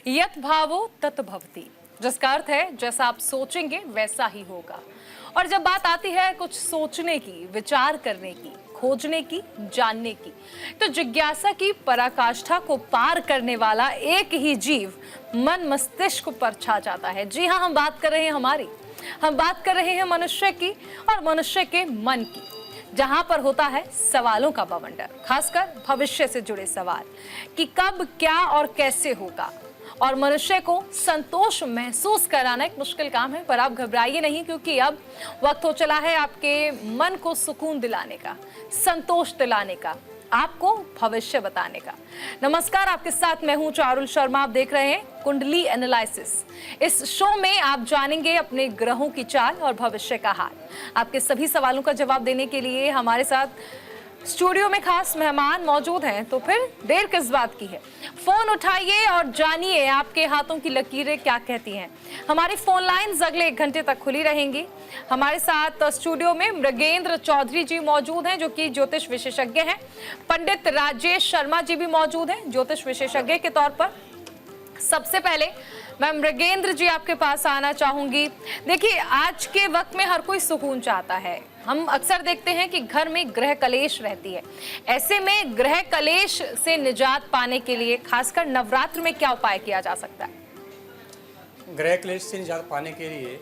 यत भावो तत भवति, जिसका अर्थ है जैसा आप सोचेंगे वैसा ही होगा। और जब बात आती है कुछ सोचने की, विचार करने की, खोजने की, जानने की, तो जिज्ञासा की पराकाष्ठा को पार करने वाला एक ही जीव मन मस्तिष्क पर छा जाता है। जी हाँ, हम बात कर रहे हैं हम बात कर रहे हैं मनुष्य की और मनुष्य के मन की, जहां पर होता है सवालों का बवंडर, खासकर भविष्य से जुड़े सवाल कि कब, क्या और कैसे होगा। और मनुष्य को संतोष महसूस कराना एक मुश्किल काम है, पर आप घबराइए नहीं, क्योंकि अब वक्त हो चला है आपके मन को सुकून दिलाने का, संतोष दिलाने का, आपको भविष्य बताने का। नमस्कार, आपके साथ मैं हूं चारुल शर्मा। आप देख रहे हैं कुंडली एनालिसिस। इस शो में आप जानेंगे अपने ग्रहों की चाल और भविष्य का हाल। आपके सभी सवालों का जवाब देने के लिए हमारे साथ स्टूडियो में खास मेहमान मौजूद हैं, तो फिर देर किस बात की है, फोन उठाइए और जानिए आपके हाथों की लकीरें क्या कहती हैं। हमारी फोन लाइन्स अगले 1 घंटे तक खुली रहेंगी। हमारे साथ स्टूडियो में मृगेंद्र चौधरी जी मौजूद हैं, जो कि ज्योतिष विशेषज्ञ हैं। पंडित राजेश शर्मा जी भी मौजूद हैं ज्योतिष विशेषज्ञ के तौर पर। सबसे पहले मैं मृगेंद्र जी आपके पास आना चाहूंगी। देखिए, आज के वक्त में हर कोई सुकून चाहता है। हम अक्सर देखते हैं कि घर में ग्रह कलेश रहती है। ऐसे में ग्रह कलेश से निजात पाने के लिए खासकर नवरात्र में क्या उपाय किया जा सकता है? ग्रह क्लेश से निजात पाने के लिए,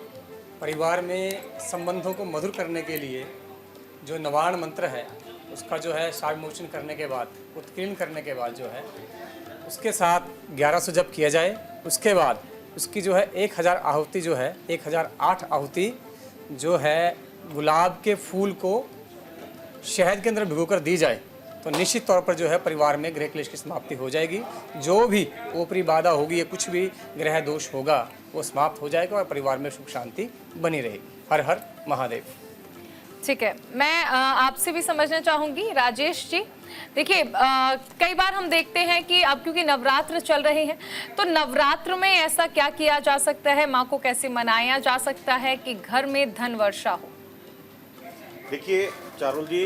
परिवार में संबंधों को मधुर करने के लिए जो नवाण मंत्र है उसका जो है शाविमोचन करने के बाद, उत्कीर्ण करने के बाद जो है उसके साथ 1100 जप किया जाए। उसके बाद उसकी जो है 1000 आहुति जो है 1008 आहुति जो है गुलाब के फूल को शहद के अंदर भिगोकर दी जाए, तो निश्चित तौर पर जो है परिवार में ग्रह क्लेश की समाप्ति हो जाएगी। जो भी ऊपरी बाधा होगी या कुछ भी ग्रह दोष होगा वो समाप्त हो जाएगा और परिवार में सुख शांति बनी रहेगी। हर हर महादेव। ठीक है, मैं आपसे भी समझना चाहूंगी राजेश जी। देखिए, कई बार हम देखते हैं कि अब क्योंकि नवरात्र चल रहे हैं, तो नवरात्र में ऐसा क्या किया जा सकता है, माँ को कैसे मनाया जा सकता है कि घर में धन वर्षा हो? देखिए चारुल जी,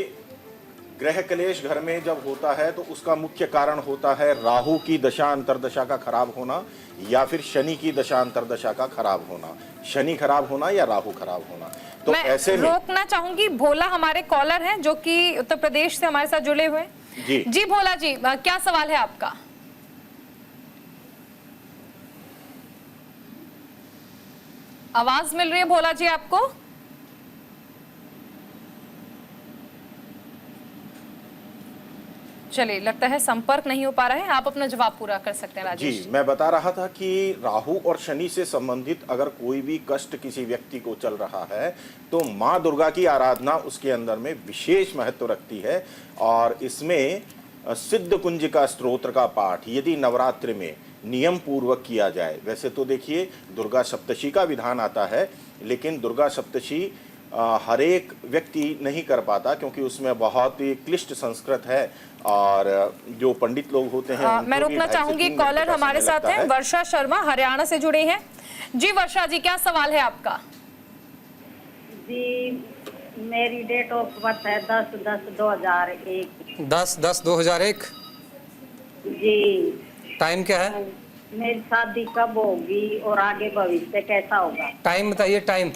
ग्रह कलेश घर में जब होता है तो उसका मुख्य कारण होता है राहु की दशा अंतरदशा का खराब होना या फिर शनि की दशा अंतरदशा का खराब होना, शनि खराब होना या राहु खराब होना। तो मैं ऐसे में रोकना चाहूंगी, भोला हमारे कॉलर हैं जो कि उत्तर प्रदेश से हमारे साथ जुड़े हुए हैं। जी भोला जी, क्या सवाल है आपका? आवाज मिल रही है भोला जी आपको? चलिए, लगता है संपर्क नहीं हो पा रहा है। आप अपना जवाब पूरा कर सकते हैं राजेश जी। मैं बता रहा था कि राहु और शनि से संबंधित अगर कोई भी कष्ट किसी व्यक्ति को चल रहा है तो माँ दुर्गा की आराधना उसके अंदर में विशेष महत्व रखती है। और इसमें सिद्ध कुंजिका स्तोत्र का पाठ यदि नवरात्रि में नियम पूर्वक किया जाए, वैसे तो देखिए दुर्गा सप्तशी का विधान आता है, लेकिन दुर्गा सप्तशी हर एक व्यक्ति नहीं कर पाता क्योंकि उसमें बहुत ही क्लिष्ट संस्कृत है और जो पंडित लोग होते हैं मैं रोकना चाहूंगी, कॉलर हमारे साथ हैं वर्षा शर्मा, हरियाणा से जुड़े हैं। जी वर्षा जी, क्या सवाल है आपका? जी, मेरी डेट ऑफ बर्थ है 10/10/2001। 10/10/2001। जी। टाइम क्या है? मेरी शादी कब होगी और आगे भविष्य कैसा होगा? टाइम बताइए। टाइम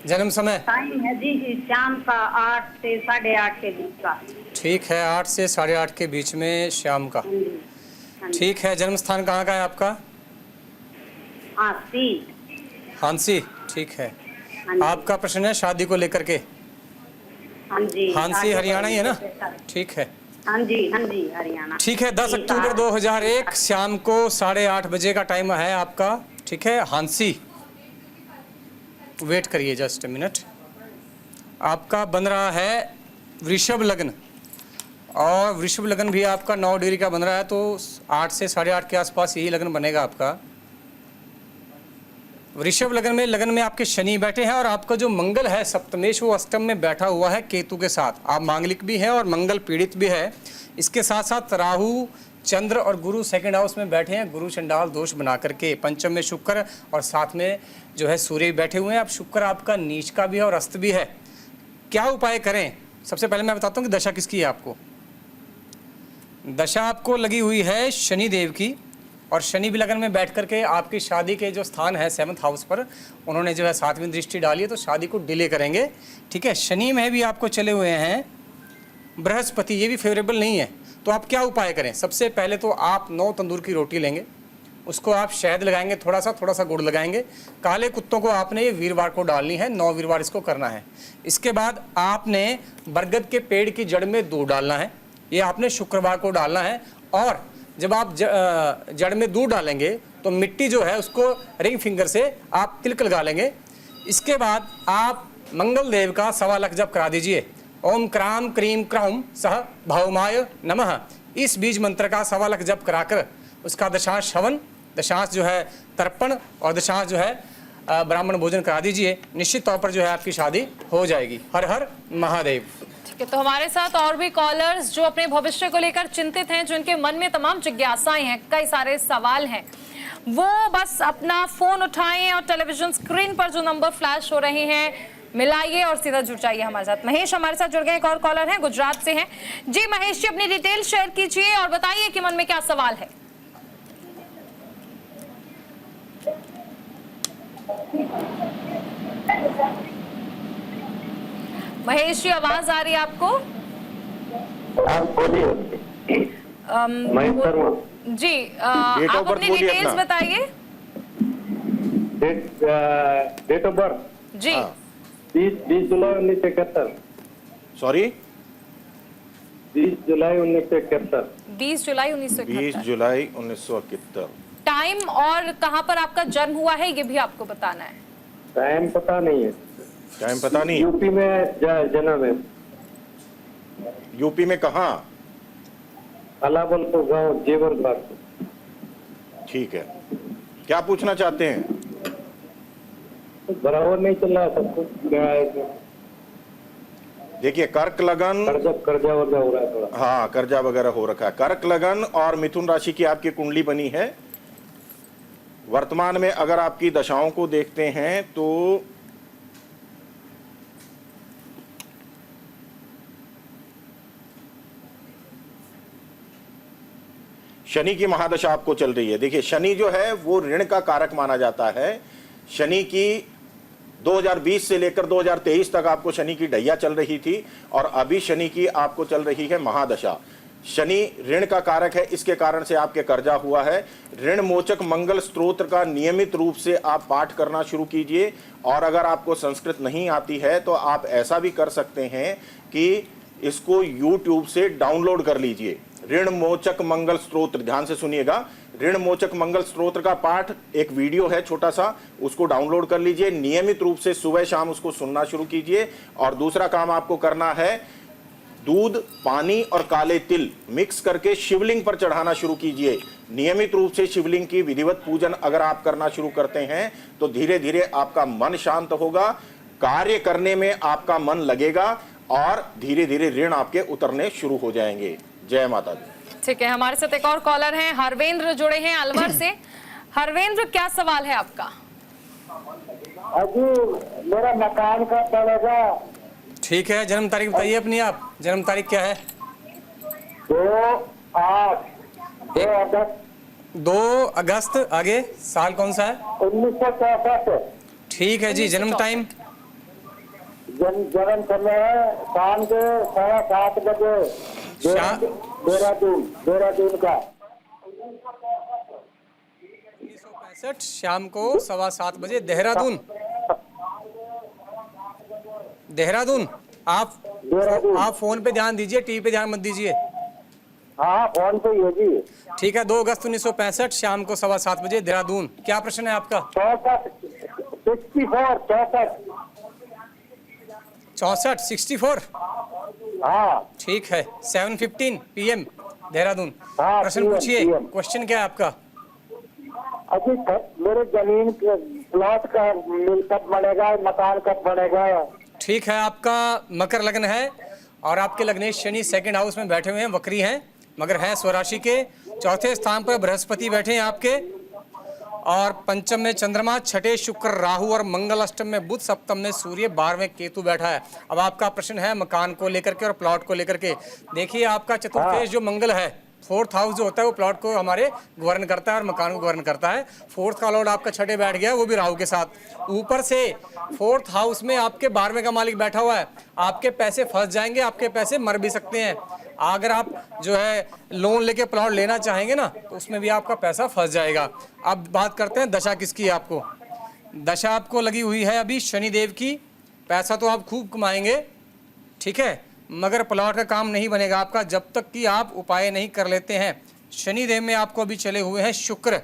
जन्म समय? टाइम है जी शाम का 8 से 8:30 के बीच का। ठीक है, 8 से 8:30 के बीच में शाम का। ठीक है, जन्म स्थान कहाँ का है आपका? हांसी। ठीक है, आपका प्रश्न है शादी को लेकर के? हांसी हरियाणा ही है ना? ठीक है। हाँ जी हरियाणा। ठीक है, 10 अक्टूबर 2001 शाम को 8:30 बजे का टाइम है आपका। ठीक है, हांसी। वेट करिए जस्ट अ मिनट। आपका बन रहा है वृषभ लग्न, और वृषभ लग्न भी आपका 9 डिग्री का बन रहा है, तो 8 से 8:30 के आसपास यही लग्न बनेगा आपका। वृषभ लग्न में आपके शनि बैठे हैं और आपका जो मंगल है सप्तमेश वो अष्टम में बैठा हुआ है केतु के साथ। आप मांगलिक भी हैं और मंगल पीड़ित भी है। इसके साथ साथ राहु, चंद्र और गुरु सेकंड हाउस में बैठे हैं, गुरु चंडाल दोष बना करके। पंचम में शुक्र और साथ में जो है सूर्य भी बैठे हुए हैं। अब शुक्र आपका नीच का भी है और अस्त भी है। क्या उपाय करें? सबसे पहले मैं बताता हूँ कि दशा किसकी है आपको। दशा आपको लगी हुई है शनि देव की, और शनि भी लगन में बैठ करके आपकी शादी के जो स्थान है 7th हाउस पर उन्होंने जो है 7वीं दृष्टि डाली है, तो शादी को डिले करेंगे। ठीक है, शनि में भी आपको चले हुए हैं बृहस्पति, ये भी फेवरेबल नहीं है। तो आप क्या उपाय करें? सबसे पहले तो आप 9 तंदूर की रोटी लेंगे, उसको आप शहद लगाएंगे, थोड़ा सा गुड़ लगाएंगे। काले कुत्तों को आपने ये वीरवार को डालनी है, 9 वीरवार इसको करना है। इसके बाद आपने बरगद के पेड़ की जड़ में दूध डालना है, ये आपने शुक्रवार को डालना है। और जब आप जड़ में दूध डालेंगे तो मिट्टी जो है उसको रिंग फिंगर से आप तिलक लगा लेंगे। इसके बाद आप मंगल देव का 1.25 लाख जप करा दीजिए। ओम क्राम क्रीम क्रौम सह भौमाय नमः, इस बीज मंत्र का 1.25 लाख जप कराकर उसका दशांश हवन, दशांश जो है तर्पण और दशांश जो है ब्राह्मण भोजन करा दीजिए। निश्चित तौर पर जो है आपकी शादी हो जाएगी। हर हर महादेव। ठीक है, तो हमारे साथ और भी कॉलर्स जो अपने भविष्य को लेकर चिंतित हैं, जो इनके मन में तमाम जिज्ञासाएं हैं, कई सारे सवाल हैं, वो बस अपना फोन उठाएं और टेलीविजन स्क्रीन पर जो नंबर फ्लैश हो रहे हैं मिलाइए और सीधा जुड़ जाइए हमारे साथ। महेश हमारे साथ जुड़ गए, एक और कॉलर हैं, गुजरात से हैं। जी महेश जी, अपनी डिटेल शेयर कीजिए और बताइए कि मन में क्या सवाल है। महेश जी, आवाज आ रही है आपको? जी आप अपनी डिटेल्स बताइए। डेट ऑफ बर्थ जी 20 जुलाई 1971। सॉरी, 20 जुलाई 1971। 20 जुलाई 1971। 20 जुलाई 1971। टाइम और कहां पर आपका जन्म हुआ है ये भी आपको बताना है। टाइम पता नहीं है। टाइम पता नहीं। यूपी में जन्म है। यूपी में कहाँ? अलावलपुर गांव, जेवर घाट। ठीक है, क्या पूछना चाहते हैं? बराबर नहीं चल रहा सब कुछ। देखिए, कर्क लगन, कर्जा वर्जा हो रहा है थोड़ा। हाँ, कर्जा वगैरह हो रखा है। कर्क लगन और मिथुन राशि की आपकी कुंडली बनी है। वर्तमान में अगर आपकी दशाओं को देखते हैं तो शनि की महादशा आपको चल रही है। देखिए, शनि जो है वो ऋण का कारक माना जाता है। शनि की 2020 से लेकर 2023 तक आपको शनि की ढैया चल रही थी, और अभी शनि की आपको चल रही है महादशा। शनि ऋण का कारक है, इसके कारण से आपके कर्जा हुआ है। ऋण मोचक मंगल स्तोत्र का नियमित रूप से आप पाठ करना शुरू कीजिए। और अगर आपको संस्कृत नहीं आती है तो आप ऐसा भी कर सकते हैं कि इसको YouTube से डाउनलोड कर लीजिए। ऋण मोचक मंगल स्तोत्र, ध्यान से सुनिएगा, ऋण मोचक मंगल स्तोत्र का पाठ एक वीडियो है छोटा सा, उसको डाउनलोड कर लीजिए। नियमित रूप से सुबह शाम उसको सुनना शुरू कीजिए। और दूसरा काम आपको करना है, दूध, पानी और काले तिल मिक्स करके शिवलिंग पर चढ़ाना शुरू कीजिए। नियमित रूप से शिवलिंग की विधिवत पूजन अगर आप करना शुरू करते हैं तो धीरे धीरे आपका मन शांत होगा, कार्य करने में आपका मन लगेगा और धीरे धीरे ऋण आपके उतरने शुरू हो जाएंगे। जय माता दी। ठीक है, हमारे साथ एक और कॉलर हैं, हरवेंद्र जुड़े हैं अलवर से। हरवेंद्र, क्या सवाल है आपका? अजी मेरा मकान का पड़ेगा। ठीक है, जन्म तारीख बताइए अपनी। आप जन्म तारीख क्या है? 2 अगस्त। आगे साल कौन सा है? 1964। ठीक है जी, जन्म टाइम? जन्म समय है शाम के 7:15 बजे, देहरादून का। 1965 शाम को 7:15 बजे, देहरादून। देहरादून। आप फोन पे ध्यान दीजिए, टीवी पे ध्यान मत दीजिए। हाँ, फोन पे ये जी। ठीक है, 2 अगस्त 1965 शाम को 7:15 बजे, देहरादून। क्या प्रश्न है आपका? 64। हाँ ठीक है, 7:15 PM देहरादून। हाँ, प्रश्न पूछिए, PM। क्वेश्चन क्या है आपका? अभी मेरे जमीन के प्लॉट का मिल कब बनेगा, मकान कब बनेगा? ठीक है, आपका मकर लग्न है और आपके लग्नेश शनि 2nd हाउस में बैठे हुए हैं, वक्री हैं, मगर हैं स्वराशि के। 4थे स्थान पर बृहस्पति बैठे हैं आपके, और 5th में चंद्रमा, 6ठे शुक्र, राहु और मंगल, 8th में बुध, 7th में सूर्य, 12वें केतु बैठा है। अब आपका प्रश्न है मकान को लेकर के और प्लॉट को लेकर के। देखिए, आपका चतुर्थेश जो मंगल है फोर्थ हाउस जो होता है वो प्लॉट को हमारे गवर्न करता है और मकान को गवर्न करता है। फोर्थ का लॉर्ड आपका छठे बैठ गया, वो भी राहु के साथ। ऊपर से फोर्थ हाउस में आपके 12वें का मालिक बैठा हुआ है। आपके पैसे फंस जाएंगे, आपके पैसे मर भी सकते हैं। अगर आप जो है लोन लेके प्लॉट लेना चाहेंगे ना तो उसमें भी आपका पैसा फंस जाएगा। अब बात करते हैं दशा किसकी है आपको। दशा आपको लगी हुई है अभी शनिदेव की। पैसा तो आप खूब कमाएंगे, ठीक है, मगर प्लॉट का काम नहीं बनेगा आपका जब तक कि आप उपाय नहीं कर लेते हैं। शनिदेव में आपको अभी चले हुए हैं शुक्र।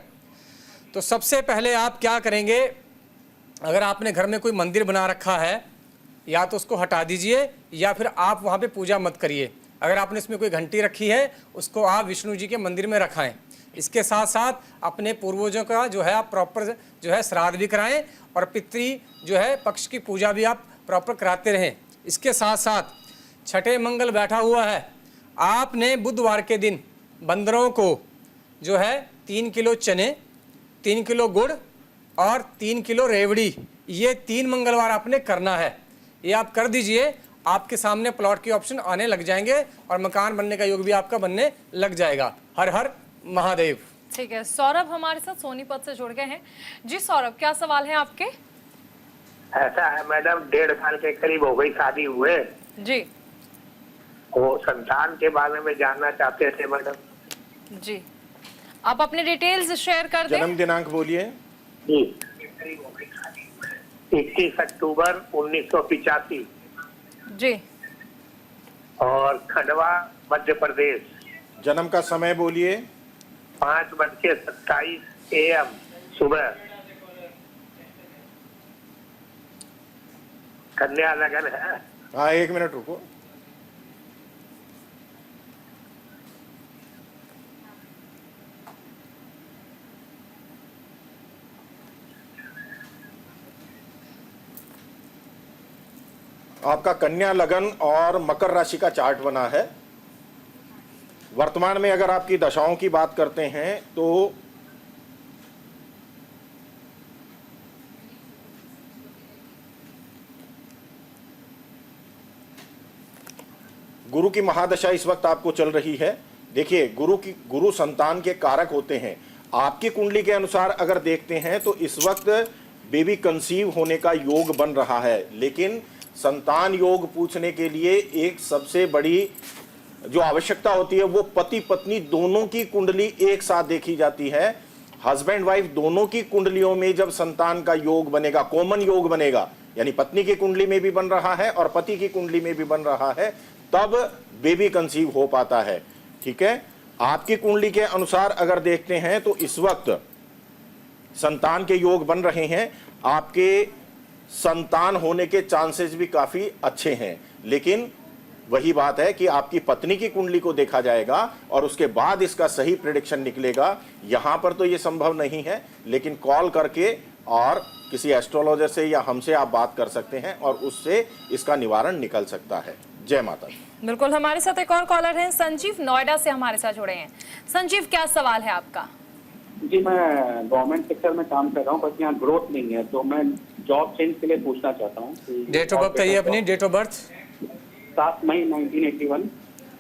तो सबसे पहले आप क्या करेंगे, अगर आपने घर में कोई मंदिर बना रखा है या तो उसको हटा दीजिए या फिर आप वहाँ पे पूजा मत करिए। अगर आपने इसमें कोई घंटी रखी है उसको आप विष्णु जी के मंदिर में रखाएं। इसके साथ साथ अपने पूर्वजों का जो है आप प्रॉपर जो है श्राद्ध भी कराएं और पितृ जो है पक्ष की पूजा भी आप प्रॉपर कराते रहें। इसके साथ साथ छठे मंगल बैठा हुआ है। आपने बुधवार के दिन बंदरों को जो है 3 किलो चने, 3 किलो गुड़ और 3 किलो रेवड़ी, ये 3 मंगलवार आपने करना है। ये आप कर दीजिए, आपके सामने प्लॉट की ऑप्शन आने लग जाएंगे और मकान बनने का योग भी आपका बनने लग जाएगा। हर हर महादेव। ठीक है, सौरभ हमारे साथ सोनीपत से जुड़ गए हैं। जी सौरभ, क्या सवाल है आपके? ऐसा है मैडम, 1.5 साल के करीब हो गई शादी हुए। जी वो संतान के बारे में जानना चाहते थे मैडम। जी, आप अपने डिटेल्स शेयर कर दें। जन्म दिनांक बोलिए। जी, 21 अक्टूबर 1985 जी, और खंडवा मध्य प्रदेश। जन्म का समय बोलिए। 5:27 AM सुबह। कन्या लगन है। हाँ, 1 मिनट रुको। आपका कन्या लगन और मकर राशि का चार्ट बना है। वर्तमान में अगर आपकी दशाओं की बात करते हैं तो गुरु की महादशा इस वक्त आपको चल रही है। देखिए, गुरु संतान के कारक होते हैं। आपकी कुंडली के अनुसार अगर देखते हैं तो इस वक्त बेबी कंसीव होने का योग बन रहा है, लेकिन संतान योग पूछने के लिए एक सबसे बड़ी जो आवश्यकता होती है वो पति पत्नी दोनों की कुंडली एक साथ देखी जाती है। हस्बैंड वाइफ दोनों की कुंडलियों में जब संतान का योग बनेगा, कॉमन योग बनेगा, यानी पत्नी की कुंडली में भी बन रहा है और पति की कुंडली में भी बन रहा है, तब बेबी कंसीव हो पाता है। ठीक है, आपकी कुंडली के अनुसार अगर देखते हैं तो इस वक्त संतान के योग बन रहे हैं। आपके संतान होने के चांसेस भी काफी अच्छे हैं, लेकिन वही बात है कि आपकी पत्नी की कुंडली को देखा जाएगा और उसके बाद इसका सही प्रेडिक्शन निकलेगा। यहां पर तो ये संभव नहीं है, लेकिन कॉल करके और किसी एस्ट्रोलॉजर से या हमसे आप बात कर सकते हैं और उससे इसका निवारण निकल सकता है। जय माता दी। बिल्कुल, हमारे साथ एक और कॉलर हैं, संजीव नोएडा से हमारे साथ जुड़े हैं। संजीव, क्या सवाल है आपका? जी, मैं गवर्नमेंट सेक्टर में काम कर रहा हूँ, बस यहाँ ग्रोथ नहीं है, तो मैं जॉब चेंज के लिए पूछना चाहता हूँ। डेट ऑफ बर्थ बताइए अपनी। डेट ऑफ बर्थ 7 मई 1981।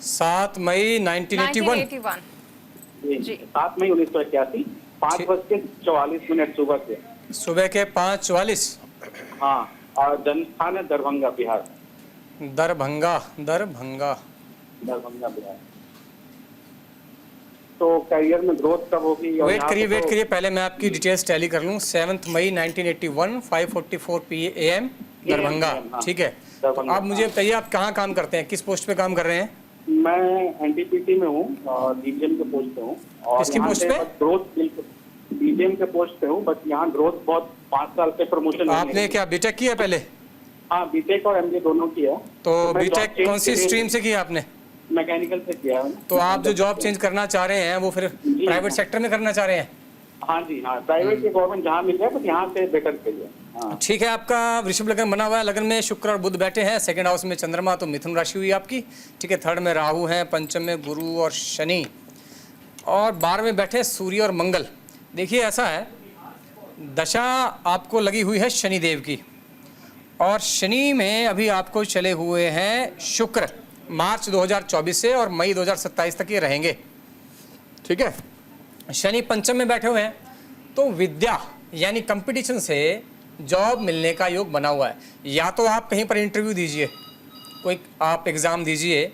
7 मई 1981 जी। 7 मई 1981, 5:44 सुबह से। सुबह के 5:44। हाँ, और जन्म स्थान है दरभंगा, बिहार। दरभंगा बिहार। तो करियर में ग्रोथ कब होगी? वेट करिए, पहले मैं आपकी डिटेल्स टैली कर लूँ। 7 मई 1981, 5:44 PM दरभंगा। ठीक है, तो आप मुझे बताइए आप कहाँ काम करते हैं, किस पोस्ट पे काम कर रहे हैं? मैं NTPC में हूँ और DGM के पोस्ट पे हूँ। किसकी पोस्ट पे? ग्रोथ DGM के पोस्ट पे हूँ, बस यहाँ ग्रोथ बहुत 5 साल से प्रमोशन। आपने क्या बीटेक किया पहले? हाँ, बीटेक और MBA दोनों किया। तो बीटेक कौन सी स्ट्रीम से किया आपने? मैकेनिकल से किया है। तो आप जो जॉब चेंज करना चाह रहे हैं वो फिर प्राइवेट सेक्टर में करना चाह रहे हैं? हाँ जी, हाँ, प्राइवेट के गवर्नमेंट जहाँ मिल जाए, बस यहाँ से बेटर करिए। हाँ। ठीक है, आपका वृषभ लगन बना हुआ है। लगन में शुक्र और बुध बैठे हैं। सेकंड हाउस में चंद्रमा, तो मिथुन राशि हुई आपकी। ठीक है, थर्ड में राहु हैं, पंचम में गुरु और शनि, और 12 में बैठे सूर्य और मंगल। देखिए, ऐसा है, दशा आपको लगी हुई है शनिदेव की, और शनि में अभी आपको चले हुए हैं शुक्र। मार्च 2024 से और मई 2027 तक ये रहेंगे। ठीक है। शनि पंचम में बैठे हुए हैं तो विद्या यानी कंपटीशन से जॉब मिलने का योग बना हुआ है। या तो आप कहीं पर इंटरव्यू दीजिए, कोई आप एग्ज़ाम दीजिए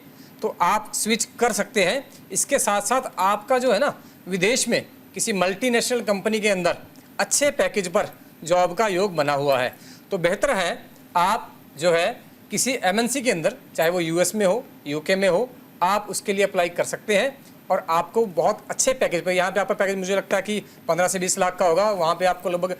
तो आप स्विच कर सकते हैं। इसके साथ साथ आपका जो है ना विदेश में किसी मल्टीनेशनल कंपनी के अंदर अच्छे पैकेज पर जॉब का योग बना हुआ है। तो बेहतर है आप जो है किसी एमएनसी के अंदर, चाहे वो यूएस में हो, यूके में हो, आप उसके लिए अप्लाई कर सकते हैं और आपको बहुत अच्छे पैकेज पर, यहाँ पे आपका पैकेज मुझे लगता है कि 15 से 20 लाख का होगा, वहाँ पे आपको लगभग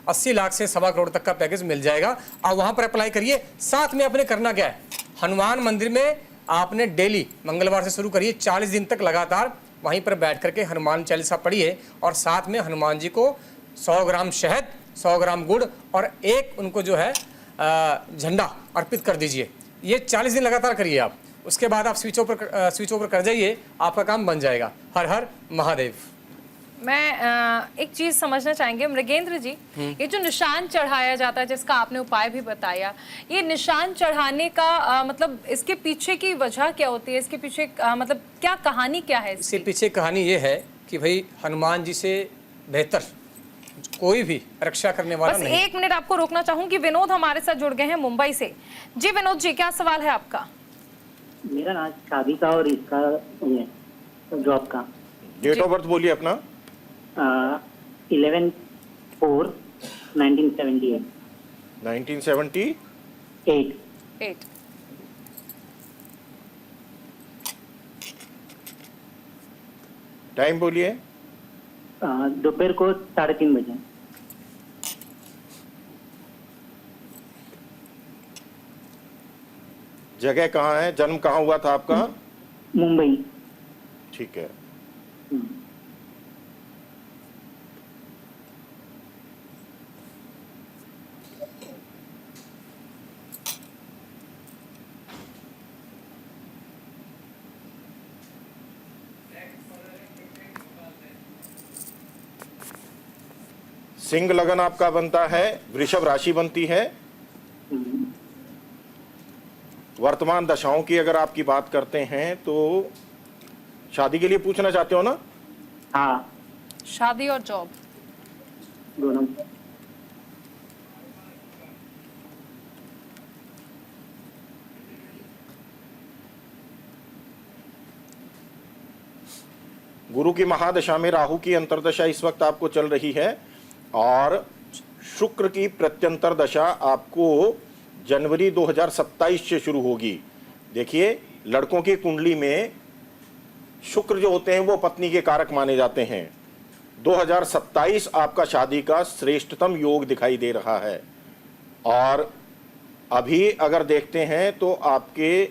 80 लाख से 1.25 करोड़ तक का पैकेज मिल जाएगा। आप वहाँ पर अप्लाई करिए। साथ में आपने करना क्या है, हनुमान मंदिर में आपने डेली मंगलवार से शुरू करिए, 40 दिन तक लगातार वहीं पर बैठ करके हनुमान चालीसा पढ़िए और साथ में हनुमान जी को 100 ग्राम शहद, 100 ग्राम गुड़ और एक उनको जो है झंडा अर्पित कर दीजिए। ये 40 दिन लगातार करिए आप। उसके बाद आप स्विच ओवर कर जाइए, आपका काम बन जाएगा। हर हर महादेव। मैं एक चीज समझना चाहेंगे मृगेंद्र जी, ये जो निशान चढ़ाया जाता है जिसका आपने उपाय भी बताया, ये निशान चढ़ाने का मतलब इसके पीछे की वजह क्या होती है, इसके पीछे मतलब क्या कहानी क्या है इसके पीछे कहानी ये है कि भाई हनुमान जी से बेहतर कोई भी रक्षा करने वाला बस नहीं। 1 मिनट आपको रोकना चाहूंगी, विनोद हमारे साथ जुड़ गए हैं मुंबई से। जी विनोद जी, क्या सवाल है आपका? मेरा ना शादी का और इसका जॉब का। डेट ऑफ बर्थ बोलिए अपना। 11/4/1978। 1978। टाइम बोलिए। दोपहर को 3:30 बजे। जगह कहाँ है, जन्म कहाँ हुआ था आपका? मुंबई। ठीक है। सिंह लगन आपका बनता है, वृषभ राशि बनती है। वर्तमान दशाओं की अगर आपकी बात करते हैं तो शादी के लिए पूछना चाहते हो ना? हाँ, शादी और जॉब दोनों। गुरु की महादशा में राहु की अंतर्दशा इस वक्त आपको चल रही है और शुक्र की प्रत्यंतर दशा आपको जनवरी 2027 से शुरू होगी। देखिए, लड़कों की कुंडली में शुक्र जो होते हैं वो पत्नी के कारक माने जाते हैं। 2027 आपका शादी का श्रेष्ठतम योग दिखाई दे रहा है और अभी अगर देखते हैं तो आपके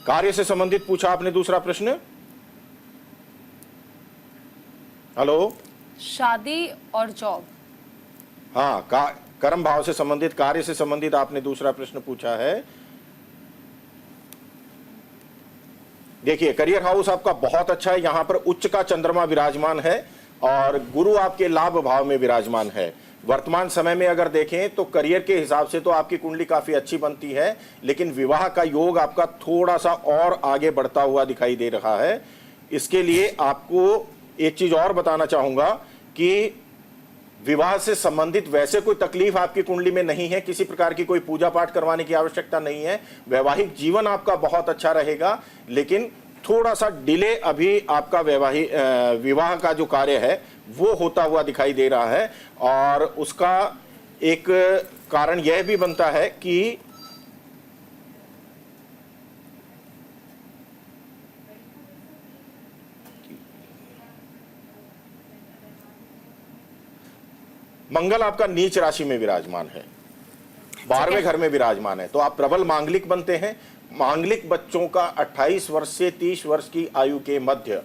कार्य से संबंधित पूछा आपने दूसरा प्रश्न। हेलो, शादी और जॉब। हाँ, कर्म भाव से संबंधित, कार्य से संबंधित आपने दूसरा प्रश्न पूछा है। देखिए, करियर हाउस आपका बहुत अच्छा है, यहां पर उच्च का चंद्रमा विराजमान है और गुरु आपके लाभ भाव में विराजमान है। वर्तमान समय में अगर देखें तो करियर के हिसाब से तो आपकी कुंडली काफी अच्छी बनती है, लेकिन विवाह का योग आपका थोड़ा सा और आगे बढ़ता हुआ दिखाई दे रहा है। इसके लिए आपको एक चीज और बताना चाहूंगा कि विवाह से संबंधित वैसे कोई तकलीफ आपकी कुंडली में नहीं है, किसी प्रकार की कोई पूजा पाठ करवाने की आवश्यकता नहीं है। वैवाहिक जीवन आपका बहुत अच्छा रहेगा, लेकिन थोड़ा सा डिले अभी आपका विवाह का जो कार्य है वो होता हुआ दिखाई दे रहा है। और उसका एक कारण यह भी बनता है कि मंगल आपका नीच राशि में विराजमान है, 12वें घर में विराजमान है, तो आप प्रबल मांगलिक बनते हैं। मांगलिक बच्चों का 28 वर्ष से 30 वर्ष की आयु के मध्य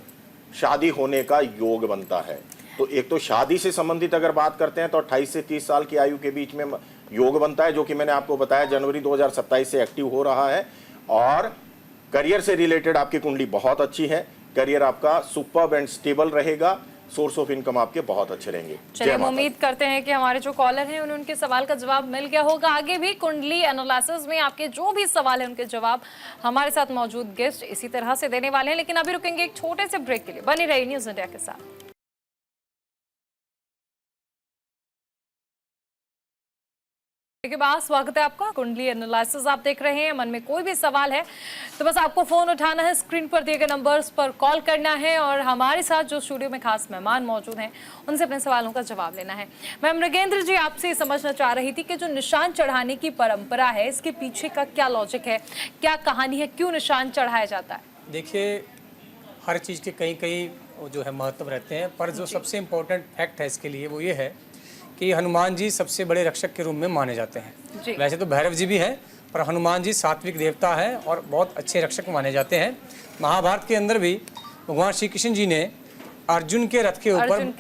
शादी होने का योग बनता है। तो एक तो शादी से संबंधित अगर बात करते हैं तो 28 से 30 साल की आयु के बीच में योग बनता है, जो कि मैंने आपको बताया जनवरी 2027 से एक्टिव हो रहा है। और करियर से रिलेटेड आपकी कुंडली बहुत अच्छी है, करियर आपका सुपर्ब एंड स्टेबल रहेगा। सोर्स ऑफ इनकम आपके बहुत अच्छे रहेंगे। चलिए, जय हम माता उम्मीद करते हैं कि हमारे जो कॉलर हैं उन्हें उनके सवाल का जवाब मिल गया होगा। आगे भी कुंडली एनालिसिस में आपके जो भी सवाल हैं उनके जवाब हमारे साथ मौजूद गेस्ट इसी तरह से देने वाले हैं। लेकिन अभी रुकेंगे एक छोटे से ब्रेक के लिए। बनी रहिए न्यूज़ इंडिया के साथ। के बाद स्वागत है आपका। कुंडली एनालिसिस आप देख रहे हैं। मन में कोई भी सवाल है तो बस आपको फोन उठाना है, स्क्रीन पर दिए गए नंबर्स पर कॉल करना है और हमारे साथ जो स्टूडियो में खास मेहमान मौजूद हैं उनसे अपने सवालों का जवाब लेना है। मैम नगेंद्र जी, आपसे समझना चाह रही थी कि जो निशान चढ़ाने की परंपरा है इसके पीछे का क्या लॉजिक है, क्या कहानी है, क्यों निशान चढ़ाया जाता है? देखिए, हर चीज़ के कई कई जो है महत्व रहते हैं, पर जो सबसे इम्पोर्टेंट फैक्ट है इसके लिए वो ये है कि हनुमान जी सबसे बड़े रक्षक के रूप में माने जाते हैं। वैसे तो भैरव जी भी हैं, पर हनुमान जी सात्विक देवता है और बहुत अच्छे रक्षक माने जाते हैं। महाभारत के अंदर भी भगवान श्री कृष्ण जी ने अर्जुन के रथ के ऊपर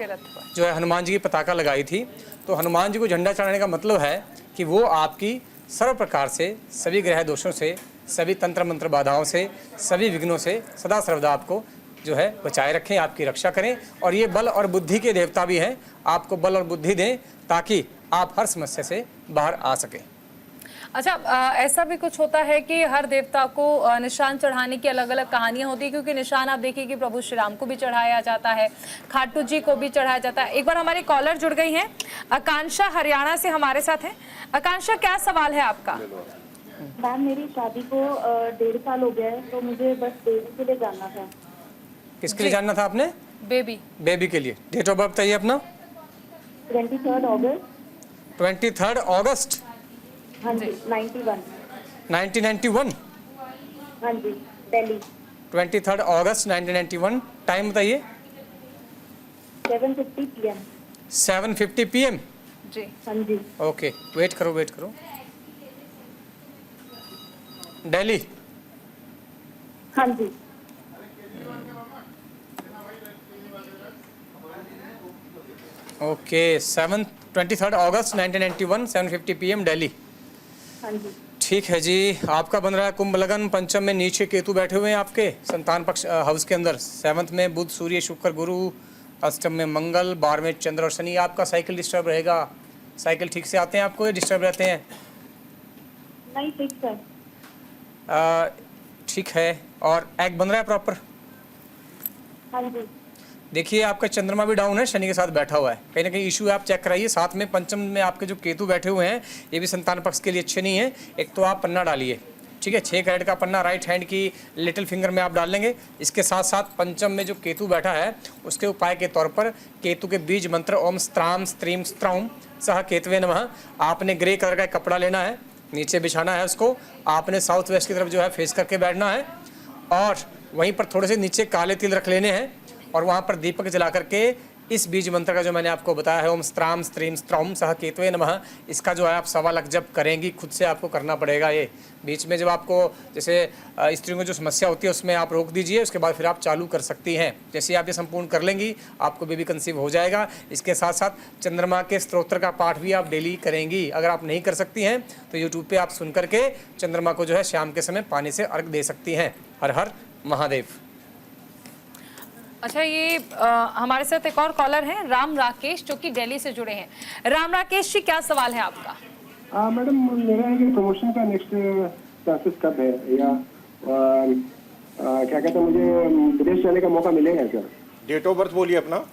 जो है हनुमान जी की पताका लगाई थी। तो हनुमान जी को झंडा चढ़ाने का मतलब है कि वो आपकी सर्व प्रकार से, सभी ग्रह दोषों से, सभी तंत्र मंत्र बाधाओं से, सभी विघ्नों से सदा सर्वदा आपको जो है बचाए रखें, आपकी रक्षा करें। और ये बल और बुद्धि के देवता भी हैं, आपको बल और बुद्धि दें ताकि आप हर समस्या से बाहर आ सकें। अच्छा, ऐसा भी कुछ होता है कि हर देवता को निशान चढ़ाने की अलग अलग कहानियां होती है, क्योंकि निशान आप देखिए कि प्रभु श्री राम को भी चढ़ाया जाता है, खाटू जी को भी चढ़ाया जाता है। एक बार हमारे कॉलर जुड़ गई हैं, आकांक्षा हरियाणा से हमारे साथ हैं। आकांक्षा, क्या सवाल है आपका? मैम, मेरी शादी को 1.5 साल हो गया है, तो मुझे बस बेबी के लिए जानना था। किसके लिए जानना था आपने? बेबी के लिए। डेट ऑफ बर्थ बताइए अपना। 23 अगस्त। 23 अगस्त? हाँ जी, 1991। हाँ जी, दिल्ली। 23 अगस्त 1991। टाइम बताइए। 7:50 PM। 7:50 PM? जी। हाँ जी। ओके, वेट करो। दिल्ली? हाँ जी। ओके, 23 अगस्त 1991, 7:50 PM, दिल्ली। हाँ जी। ठीक है जी। आपका बन रहा है कुंभ लगन। पंचम में नीचे केतु बैठे हुए हैं आपके संतान पक्ष हाउस के अंदर। 7th में बुध, सूर्य, शुक्र, गुरु। अष्टम में मंगल, 12 में चंद्र और शनि। आपका साइकिल डिस्टर्ब रहेगा। साइकिल ठीक से आते हैं आपको या डिस्टर्ब रहते हैं? नहीं, ठीक है। ठीक है। और एग बन रहा है प्रॉपर? हाँ जी। देखिए, आपका चंद्रमा भी डाउन है, शनि के साथ बैठा हुआ है। कहीं ना कहीं इशू है, आप चेक कराइए। साथ में पंचम में आपके जो केतु बैठे हुए हैं ये भी संतान पक्ष के लिए अच्छे नहीं है। एक तो आप पन्ना डालिए, ठीक है, 6 कैरेट का पन्ना राइट हैंड की लिटिल फिंगर में आप डाल लेंगे। इसके साथ साथ पंचम में जो केतु बैठा है उसके उपाय के तौर पर केतु के बीज मंत्र ओम स्त्राम स्त्रीम स्त्रौम सह केतवे नमः। आपने ग्रे कलर का कपड़ा लेना है, नीचे बिछाना है उसको। आपने साउथ वेस्ट की तरफ जो है फेस करके बैठना है और वहीं पर थोड़े से नीचे काले तिल रख लेने हैं और वहाँ पर दीपक जला करके इस बीज मंत्र का जो मैंने आपको बताया है ओम स्त्राम स्त्रीम स्त्रौम सह केतवे नमः, इसका जो है आप 1.25 लाख जब करेंगी, खुद से आपको करना पड़ेगा। ये बीच में जब आपको जैसे स्त्रियों को जो समस्या होती है उसमें आप रोक दीजिए, उसके बाद फिर आप चालू कर सकती हैं। जैसे आप ये संपूर्ण कर लेंगी आपको बेबी कंसीव हो जाएगा। इसके साथ साथ चंद्रमा के स्तोत्र का पाठ भी आप डेली करेंगी। अगर आप नहीं कर सकती हैं तो यूट्यूब पर आप सुन करके चंद्रमा को जो है शाम के समय पानी से अर्घ दे सकती हैं। हर हर महादेव। अच्छा, ये हमारे साथ एक और कॉलर हैं, राम राकेश, जो कि दिल्ली से जुड़े हैं। राम राकेश जी, क्या सवाल है आपका? मैडम, मेरा है कि प्रमोशन का नेक्स्ट चांसेस कब है, या क्या कहते हैं, मुझे विदेश जाने का मौका मिलेगा क्या? डेट ऑफ बर्थ बोलिए अपना।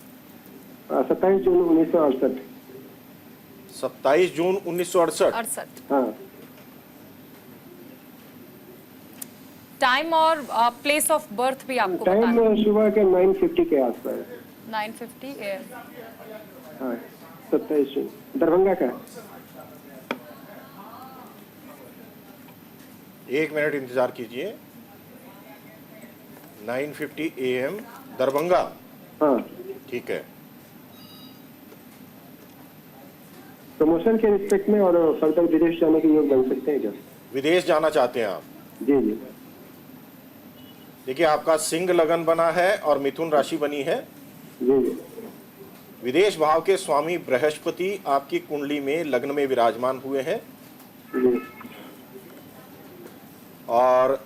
27 जून 1968। 27 जून 1968। हाँ। टाइम और प्लेस ऑफ बर्थ भी आपको टाइम बताना। सुबह के 9:50 के आसपास। 9:50 AM। हाँ, 27 जून, दरभंगा का। 1 मिनट इंतजार कीजिए। 9:50 AM, दरभंगा। हाँ, ठीक है। प्रमोशन के रिस्पेक्ट में और फर्दर विदेश जाने के योग बन सकते हैं क्या? विदेश जाना चाहते हैं आप? जी जी। देखिए, आपका सिंह लगन बना है और मिथुन राशि बनी है। जी जी। विदेश भाव के स्वामी बृहस्पति आपकी कुंडली में लग्न में विराजमान हुए हैं जी। और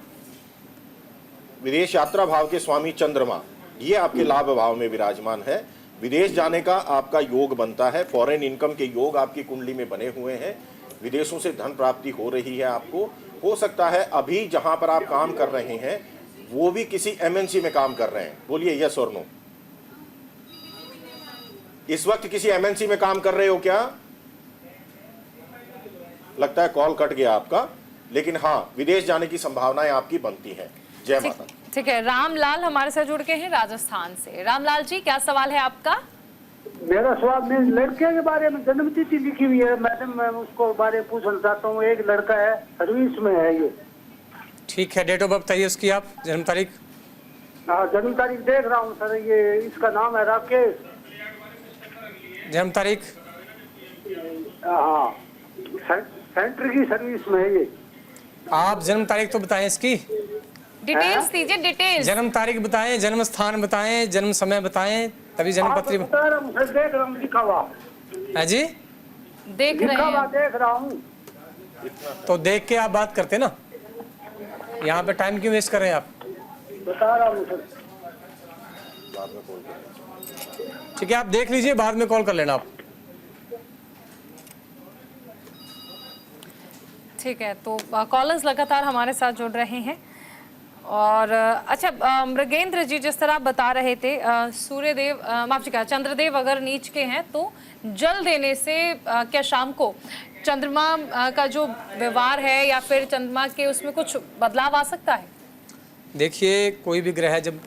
विदेश यात्रा भाव के स्वामी चंद्रमा ये आपके लाभ भाव में विराजमान है। विदेश जाने का आपका योग बनता है, फॉरेन इनकम के योग आपकी कुंडली में बने हुए हैं, विदेशों से धन प्राप्ति हो रही है आपको। हो सकता है अभी जहां पर आप काम कर रहे हैं वो भी किसी एमएनसी में काम कर रहे हैं, बोलिए यस और नो। इस वक्त किसी एमएनसी में काम कर रहे हो क्या? लगता है कॉल कट गया आपका, लेकिन हाँ, विदेश जाने की संभावनाएं आपकी बनती हैं। जय माता। ठीक है, रामलाल हमारे साथ जुड़ के हैं राजस्थान से। रामलाल जी, क्या सवाल है आपका? मेरा सवाल, मेरे लड़के के बारे में जन्म तिथि लिखी हुई है मैडम, मैं उसको बारे में पूछना चाहता हूँ। एक लड़का है, सर्विस में है ये। ठीक है, डेट ऑफ बर्थ बताइए उसकी, आप जन्म तारीख। हाँ, जन्म तारीख देख रहा हूँ सर, ये इसका नाम है राकेश। जन्म तारीख? हाँ, सेंटर की सर्विस में है ये। आप जन्म तारीख तो बताएं इसकी, डिटेल्स दीजिए, डिटेल्स। जन्म तारीख बताएं, जन्म स्थान बताएं, जन्म समय बताएं, तभी जन्म पत्री देख रहा हूँ लिखा हुआ है जी। देख रहे हैं, देख रहा हूँ। तो देख के आप बात करते ना, यहाँ पे टाइम क्यों वेस्ट कर रहे हैं आप? बता रहा हूँ सर। ठीक है, आप देख लीजिए, बाद में कॉल कर लेना आप। ठीक है, तो कॉलर्स लगातार हमारे साथ जुड़ रहे हैं। और अच्छा, मृगेंद्र जी, जिस तरह आप बता रहे थे, सूर्यदेव, माफ कीजिएगा, चंद्रदेव अगर नीच के हैं तो जल देने से क्या शाम को चंद्रमा का जो व्यवहार है या फिर चंद्रमा के उसमें कुछ बदलाव आ सकता है? देखिए, कोई भी ग्रह जब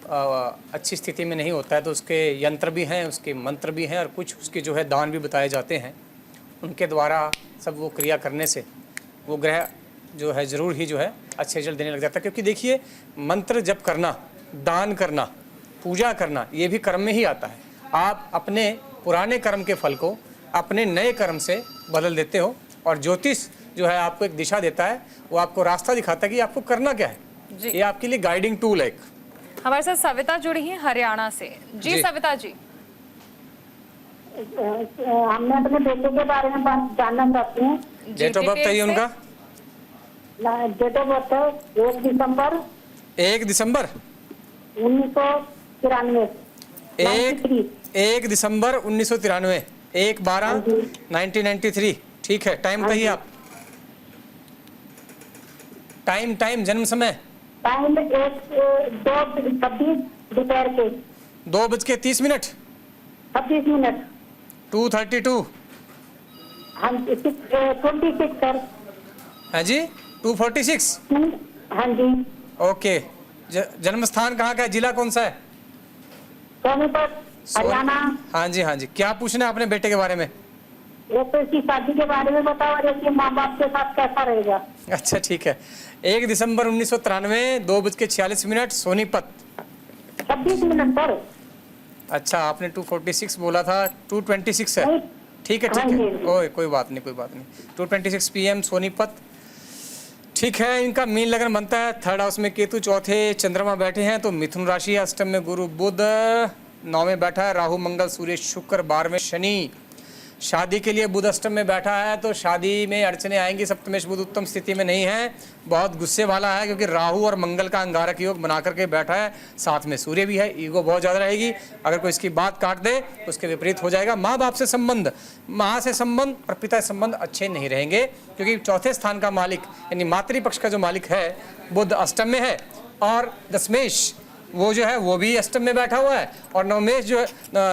अच्छी स्थिति में नहीं होता है तो उसके यंत्र भी हैं, उसके मंत्र भी हैं, और कुछ उसके जो है दान भी बताए जाते हैं। उनके द्वारा सब वो क्रिया करने से वो ग्रह जो है ज़रूर ही जो है अच्छे रिजल्ट देने लग जाता है। क्योंकि देखिए, मंत्र जप करना, दान करना, पूजा करना, ये भी कर्म में ही आता है। आप अपने पुराने कर्म के फल को अपने नए कर्म से बदल देते हो, और ज्योतिष जो है आपको एक दिशा देता है, वो आपको रास्ता दिखाता है कि आपको करना क्या है। ये आपके लिए गाइडिंग टूल है। हमारे साथ सविता जुड़ी है हरियाणा से। जी सविता जी, हमने अपने बेटे के बारे में बात जानना चाहते हैं। डेट ऑफ बर्थ बताइए उनका। डेट ऑफ बर्थ है 1 दिसंबर 1993। 1 दिसंबर 1993, 1/12/1993। ठीक है, टाइम बताइए आप। टाइम जन्म समय? टाइम 2:26 दोपहर के 2:30। 26 2:32। हाँ, 26 सर। हाँ जी, 2:46। हाँ जी। ओके, जन्म स्थान कहाँ का है, जिला कौन सा है? सोनीपत, हरियाणा। हाँ जी, हाँ जी। क्या पूछना है अपने बेटे के बारे में? एक तो इसकी शादी के बारे में बताओ, और इसके माँ बाप के साथ कैसा रहेगा। अच्छा, ठीक है। 1 दिसंबर 1993, 2:46, सोनीपत। 26 सर। अच्छा, आपने 2:46 बोला था, 2:26 है। ठीक है, ठीक है, ओए कोई बात नहीं, 2:26 PM सोनीपत। ठीक है, इनका मीन लगन बनता है 3rd हाउस में केतु, 4थे चंद्रमा बैठे हैं तो मिथुन राशि है, अष्टम में गुरु बुध, 9 में बैठा है राहु मंगल सूर्य शुक्र, 12 में शनि। शादी के लिए बुध अष्टम में बैठा है तो शादी में अड़चने आएंगी। सप्तमेश बुध उत्तम स्थिति में नहीं है, बहुत गुस्से वाला है, क्योंकि राहु और मंगल का अंगारक योग बना करके बैठा है, साथ में सूर्य भी है, ईगो बहुत ज़्यादा रहेगी। अगर कोई इसकी बात काट दे तो उसके विपरीत हो जाएगा। माँ बाप से संबंध, माँ से संबंध और पिता से संबंध अच्छे नहीं रहेंगे, क्योंकि चौथे स्थान का मालिक यानी मातृपक्ष का जो मालिक है बुध अष्टम में है, और दशमेश वो जो है वो भी अष्टम में बैठा हुआ है, और नवमेश जो है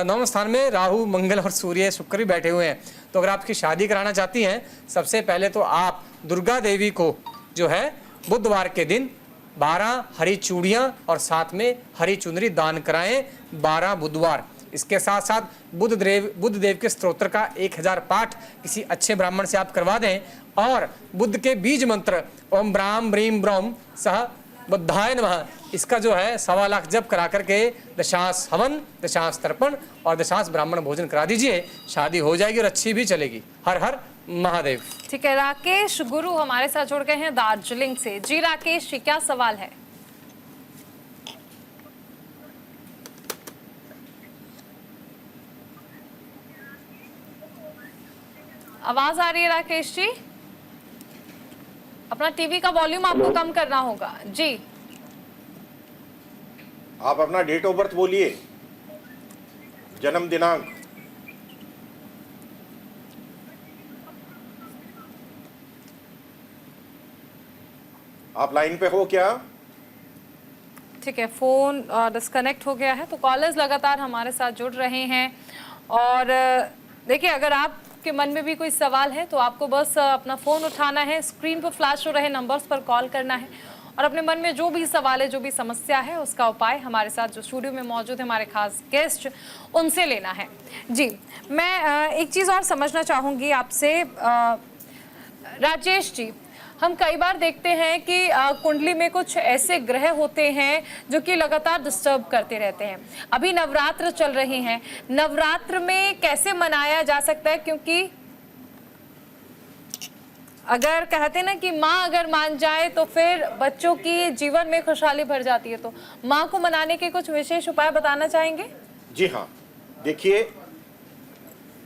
9वें स्थान में राहु मंगल और सूर्य शुक्र भी बैठे हुए हैं। तो अगर आपकी शादी कराना चाहती हैं, सबसे पहले तो आप दुर्गा देवी को जो है बुधवार के दिन 12 हरी चूड़ियाँ और साथ में हरी चुनरी दान कराएं, 12 बुधवार। इसके साथ साथ बुध देव के स्तोत्र का 1000 पाठ किसी अच्छे ब्राह्मण से आप करवा दें, और बुध के बीज मंत्र ओम ब्राह्म ब्रीम ब्रह्म सह बुद्धाय नमः, इसका जो है 1.25 लाख जप करा करके दशांश हवन, दशांश तर्पण और दशांश ब्राह्मण भोजन करा दीजिए, शादी हो जाएगी और अच्छी भी चलेगी। हर हर महादेव। ठीक है, राकेश गुरु हमारे साथ जुड़ गए हैं दार्जिलिंग से। जी राकेश जी, क्या सवाल है? आवाज आ रही है राकेश जी? अपना टीवी का वॉल्यूम आपको कम करना होगा। जी, आप अपना डेट ऑफ बर्थ बोलिए। जन्म दिनांक, आप लाइन पे हो क्या? ठीक है, फोन डिस्कनेक्ट हो गया है। तो कॉलर्स लगातार हमारे साथ जुड़ रहे हैं और देखिए, अगर आपके मन में भी कोई सवाल है तो आपको बस अपना फ़ोन उठाना है, स्क्रीन पर फ्लैश हो रहे नंबर्स पर कॉल करना है और अपने मन में जो भी सवाल है, जो भी समस्या है, उसका उपाय हमारे साथ जो स्टूडियो में मौजूद है हमारे खास गेस्ट, उनसे लेना है। जी, मैं एक चीज़ और समझना चाहूँगी आपसे राजेश जी। हम कई बार देखते हैं कि कुंडली में कुछ ऐसे ग्रह होते हैं जो कि लगातार डिस्टर्ब करते रहते हैं। अभी नवरात्र चल रहे हैं, नवरात्र में कैसे मनाया जा सकता है? क्योंकि अगर कहते हैं ना कि माँ अगर मान जाए तो फिर बच्चों की जीवन में खुशहाली भर जाती है, तो माँ को मनाने के कुछ विशेष उपाय बताना चाहेंगे? जी हाँ, देखिए,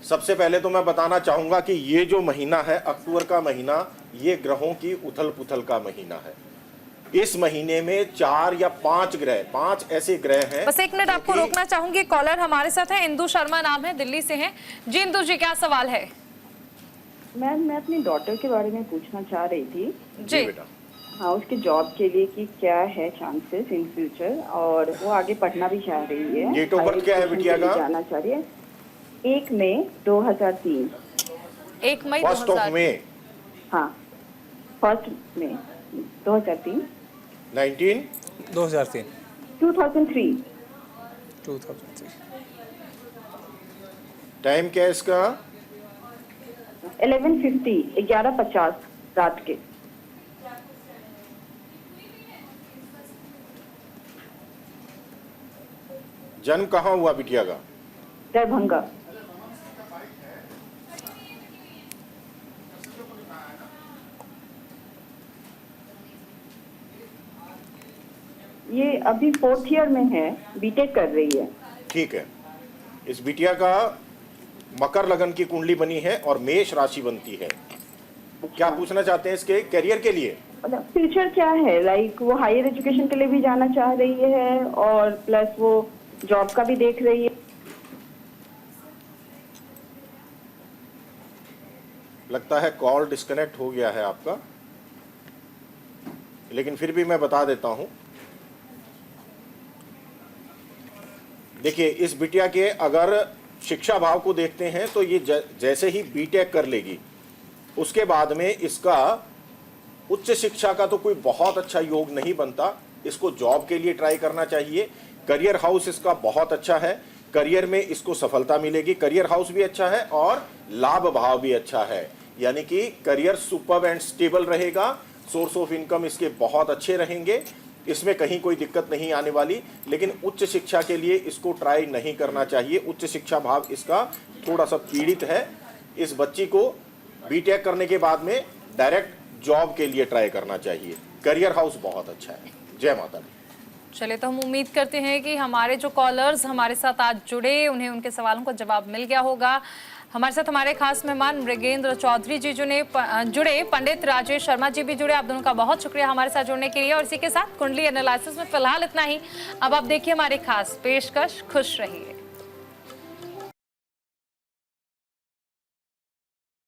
सबसे पहले तो मैं बताना चाहूंगा कि ये जो महीना है, अक्टूबर का महीना, ये ग्रहों की उथल पुथल का महीना है। इस महीने में 4 या 5 ग्रह, 5 ऐसे ग्रह हैं। बस एक मिनट आपको रोकना चाहूंगी, कॉलर हमारे साथ है, इंदु शर्मा नाम है, दिल्ली से हैं। जी इंदु जी, क्या सवाल है? मैम, मैं अपनी डॉटर के बारे में पूछना चाह रही थी। जी बेटा। हाँ, उसके जॉब के लिए कि क्या है चांसेस इन फ्यूचर, और वो आगे पढ़ना भी चाह रही है। डेट ऑफ बर्थ क्या है बिटिया का? जाना चाह रही है 1 मई 2003। 1 मई 1 मई। हाँ, 1 मई 2003। 2003। 2003। टाइम क्या है इसका? 11:50, 11:50 रात के। जन्म कहाँ हुआ बिटिया का? दरभंगा। ये अभी 4th ईयर में है, बीटेक कर रही है। ठीक है, इस बिटिया का मकर लगन की कुंडली बनी है और मेष राशि बनती है। क्या पूछना चाहते हैं इसके करियर के लिए? मतलब फ्यूचर क्या है, लाइक वो हायर एजुकेशन के लिए भी जाना चाह रही है और प्लस वो जॉब का भी देख रही है। लगता है कॉल डिस्कनेक्ट हो गया है आपका, लेकिन फिर भी मैं बता देता हूं। देखिए, इस बिटिया के अगर शिक्षा भाव को देखते हैं तो ये जैसे ही बीटेक कर लेगी उसके बाद में इसका उच्च शिक्षा का तो कोई बहुत अच्छा योग नहीं बनता। इसको जॉब के लिए ट्राई करना चाहिए। करियर हाउस इसका बहुत अच्छा है, करियर में इसको सफलता मिलेगी। करियर हाउस भी अच्छा है और लाभ भाव भी अच्छा है, यानी कि करियर सुपर एंड स्टेबल रहेगा। सोर्स ऑफ इनकम इसके बहुत अच्छे रहेंगे, इसमें कहीं कोई दिक्कत नहीं आने वाली। लेकिन उच्च शिक्षा के लिए इसको ट्राई नहीं करना चाहिए। उच्च शिक्षा भाव इसका थोड़ा सा पीड़ित है। इस बच्ची को बीटेक करने के बाद में डायरेक्ट जॉब के लिए ट्राई करना चाहिए। करियर हाउस बहुत अच्छा है। जय माता दी। चलिए, तो हम उम्मीद करते हैं कि हमारे जो कॉलर्स हमारे साथ आज जुड़े, उन्हें उनके सवालों का जवाब मिल गया होगा। हमारे साथ हमारे खास मेहमान मृगेंद्र चौधरी जी जुड़े, पंडित राजेश शर्मा जी भी जुड़े। आप दोनों का बहुत शुक्रिया हमारे साथ जुड़ने के लिए। और इसी के साथ कुंडली एनालिसिस में फिलहाल इतना ही। अब आप देखिए हमारी खास पेशकश, खुश रहिए।